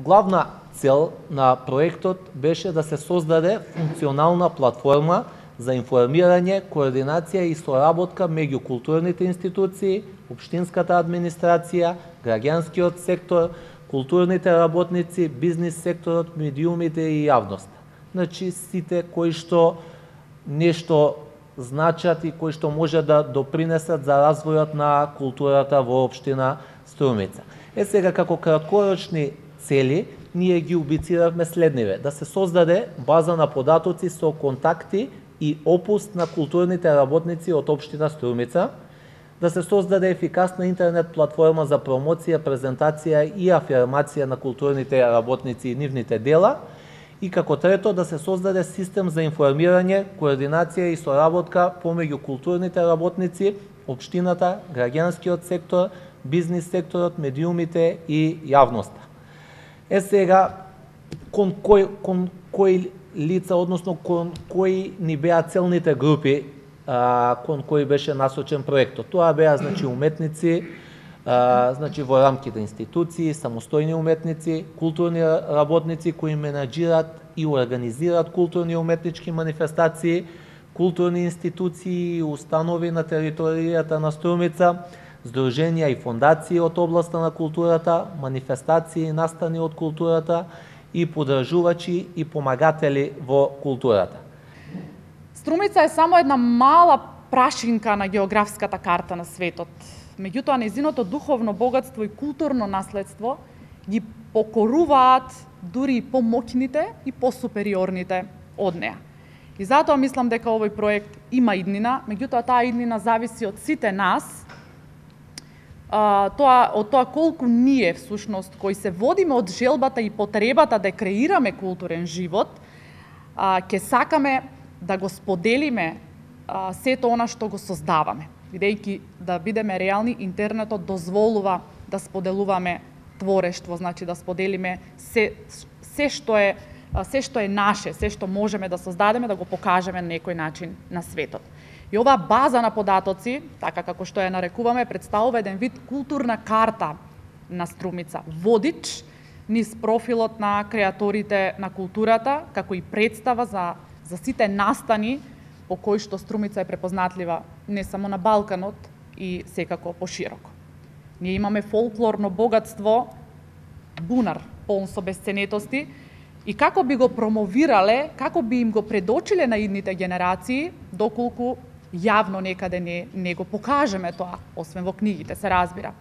Главна цел на проектот беше да се создаде функционална платформа за информирање, координација и соработка меѓу културните институции, општинската администрација, граѓанскиот сектор, културните работници, бизнис секторот, медиумите и јавноста. Значи, сите кои што нешто значат и кои што може да допринесат за развојот на културата во општина Струмица. Сега, како краткорочни цели, ние ги убициравме следниве: да се создаде база на податоци со контакти и опуст на културните работници од општина Струмица, да се создаде ефикасна интернет платформа за промоција, презентација и афирмација на културните работници и нивните дела, и како трето, да се создаде систем за информирање, координација и соработка помеѓу културните работници, општината, граѓанскиот сектор, бизнис секторот, медиумите и јавноста. Сега, кон кои лица, односно кон кои ни беа целните групи кон кои беше насочен проектот. Тоа беа, значи, уметници, значи, во рамките институции, самостојни уметници, културни работници кои менаџират и организираат културни уметнички манифестации, културни институции и установи на територијата на Струмица, здруженија и фондации од областта на културата, манифестации и настани од културата и подржувачи и помагатели во културата. Струмица е само една мала прашинка на географската карта на светот. Меѓутоа, нејзиното духовно богатство и културно наследство ги покоруваат дури и помоќните и посупериорните од неа. И затоа мислам дека овој проект има иднина, меѓутоа таа иднина зависи од сите нас, од тоа колку ние всушност кои се водиме од желбата и потребата да креираме културен живот, ќе сакаме да го споделиме сето она што го создаваме. Бидејќи да бидеме реални, интернетот дозволува да споделуваме творештво, значи да споделиме се што е наше, се што можеме да создадеме, да го покажеме на некој начин на светот. И оваа база на податоци, така како што ја нарекуваме, представува еден вид културна карта на Струмица, водич низ профилот на креаторите на културата, како и представа за сите настани по кои што Струмица е препознатлива не само на Балканот и секако пошироко. Ние имаме фолклорно богатство, бунар полн со бесценетости, и како би го промовирале, како би им го предочиле на идните генерации, доколку јавно некаде не го покажеме тоа, освен во книгите, се разбира.